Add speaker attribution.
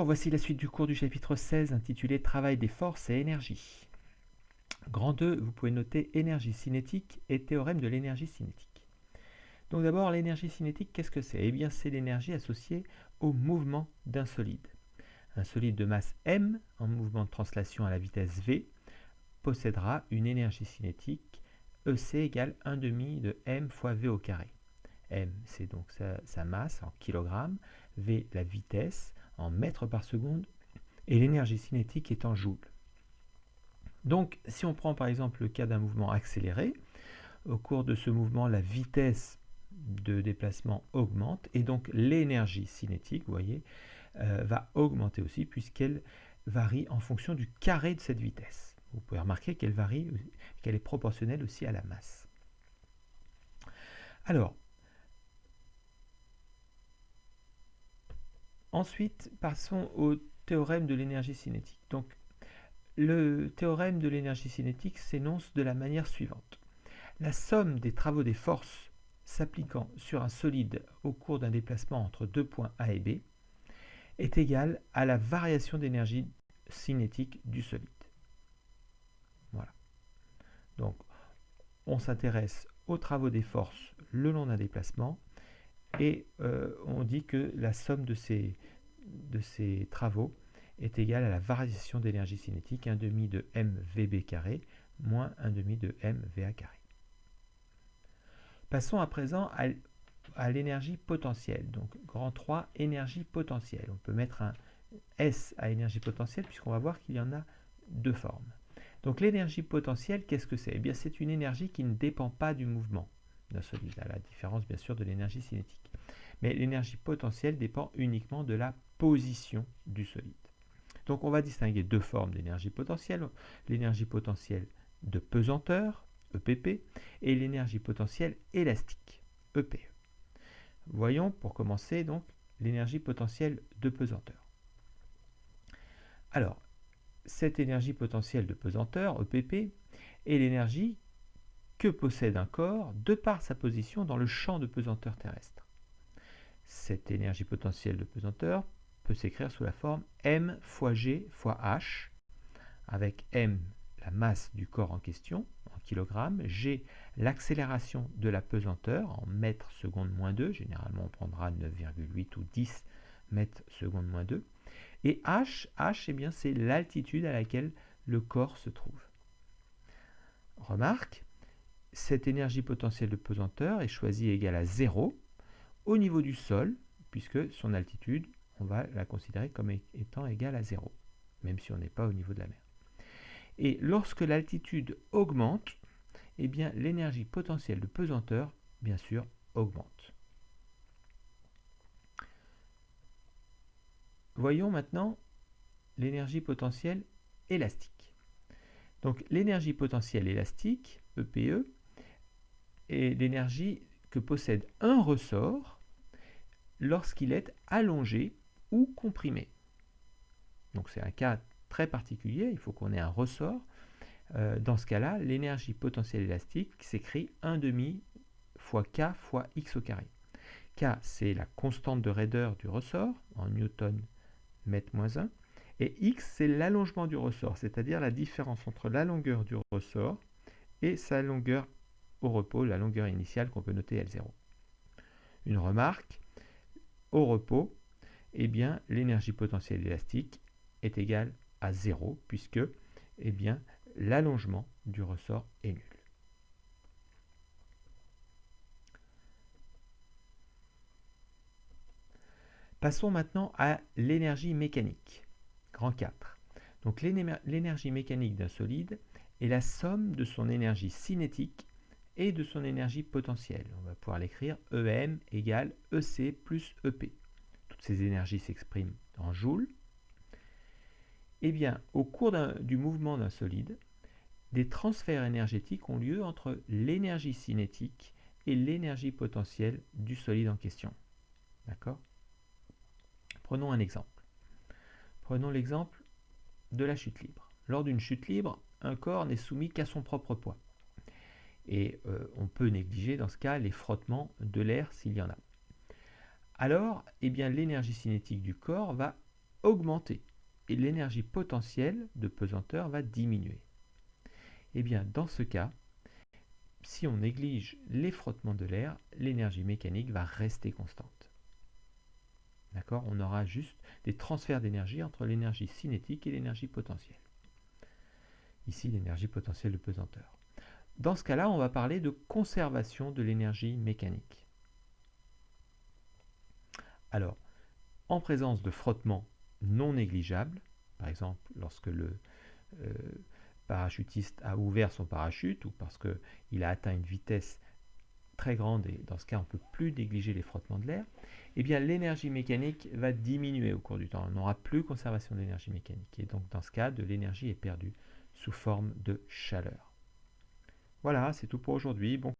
Speaker 1: Voici la suite du cours du chapitre 16 intitulé Travail des forces et énergie. Grand 2, vous pouvez noter énergie cinétique et théorème de l'énergie cinétique. Donc d'abord, l'énergie cinétique, qu'est-ce que c'est? Eh bien, c'est l'énergie associée au mouvement d'un solide. Un solide de masse m, en mouvement de translation à la vitesse v, possédera une énergie cinétique EC égale 1 demi de m fois v au carré. M, c'est donc sa masse en kilogrammes, v, la vitesse en mètres par seconde, et l'énergie cinétique est en joules. Donc, si on prend par exemple le cas d'un mouvement accéléré, au cours de ce mouvement, la vitesse de déplacement augmente, et donc l'énergie cinétique, vous voyez, va augmenter aussi, puisqu'elle varie en fonction du carré de cette vitesse. Vous pouvez remarquer qu'elle varie, qu'elle est proportionnelle aussi à la masse. Alors, ensuite, passons au théorème de l'énergie cinétique. Donc, le théorème de l'énergie cinétique s'énonce de la manière suivante. La somme des travaux des forces s'appliquant sur un solide au cours d'un déplacement entre deux points A et B est égale à la variation d'énergie cinétique du solide. Voilà. Donc, on s'intéresse aux travaux des forces le long d'un déplacement et on dit que la somme de ces travaux est égale à la variation d'énergie cinétique 1 demi de mvb carré moins 1 demi de mva carré. Passons à présent à l'énergie potentielle. Donc, grand 3, énergie potentielle. On peut mettre un S à énergie potentielle puisqu'on va voir qu'il y en a deux formes. Donc, l'énergie potentielle, qu'est-ce que c'est? Eh bien, c'est une énergie qui ne dépend pas du mouvement d'un solide, à la différence bien sûr de l'énergie cinétique. Mais l'énergie potentielle dépend uniquement de la position du solide. Donc, on va distinguer deux formes d'énergie potentielle. L'énergie potentielle de pesanteur, EPP, et l'énergie potentielle élastique, EPE. Voyons pour commencer donc l'énergie potentielle de pesanteur. Alors, cette énergie potentielle de pesanteur, EPP, est l'énergie que possède un corps de par sa position dans le champ de pesanteur terrestre. Cette énergie potentielle de pesanteur peut s'écrire sous la forme m fois g fois h, avec m la masse du corps en question, en kilogrammes, g l'accélération de la pesanteur en mètres secondes moins 2, généralement on prendra 9,8 ou 10 mètres secondes moins 2, et h, eh bien, c'est l'altitude à laquelle le corps se trouve. Remarque, cette énergie potentielle de pesanteur est choisie égale à 0 au niveau du sol, puisque son altitude, on va la considérer comme étant égale à 0, même si on n'est pas au niveau de la mer. Et lorsque l'altitude augmente, eh bien l'énergie potentielle de pesanteur, bien sûr, augmente. Voyons maintenant l'énergie potentielle élastique. Donc l'énergie potentielle élastique, EPE, est l'énergie que possède un ressort lorsqu'il est allongé ou comprimé. Donc c'est un cas très particulier, il faut qu'on ait un ressort. Dans ce cas-là, l'énergie potentielle élastique s'écrit 1 demi fois K fois X au carré. K, c'est la constante de raideur du ressort, en newton mètre moins 1, et X, c'est l'allongement du ressort, c'est-à-dire la différence entre la longueur du ressort et sa longueur au repos, la longueur initiale qu'on peut noter L0. Une remarque, au repos, eh bien, l'énergie potentielle élastique est égale à 0, puisque eh bien, l'allongement du ressort est nul. Passons maintenant à l'énergie mécanique, grand 4. Donc l'énergie mécanique d'un solide est la somme de son énergie cinétique et de son énergie potentielle. On va pouvoir l'écrire EM égale EC plus EP. Toutes ces énergies s'expriment en joules. Eh bien, au cours du mouvement d'un solide, des transferts énergétiques ont lieu entre l'énergie cinétique et l'énergie potentielle du solide en question. D'accord ? Prenons un exemple. Prenons l'exemple de la chute libre. Lors d'une chute libre, un corps n'est soumis qu'à son propre poids. Et on peut négliger dans ce cas les frottements de l'air s'il y en a. Alors, eh bien, l'énergie cinétique du corps va augmenter et l'énergie potentielle de pesanteur va diminuer. Et bien dans ce cas, si on néglige les frottements de l'air, l'énergie mécanique va rester constante. D'accord? On aura juste des transferts d'énergie entre l'énergie cinétique et l'énergie potentielle. Ici, l'énergie potentielle de pesanteur. Dans ce cas-là, on va parler de conservation de l'énergie mécanique. Alors, en présence de frottements non négligeables, par exemple lorsque le parachutiste a ouvert son parachute ou parce qu'il a atteint une vitesse très grande et dans ce cas on ne peut plus négliger les frottements de l'air, eh bien l'énergie mécanique va diminuer au cours du temps. On n'aura plus conservation de l'énergie mécanique et donc dans ce cas de l'énergie est perdue sous forme de chaleur. Voilà, c'est tout pour aujourd'hui. Bon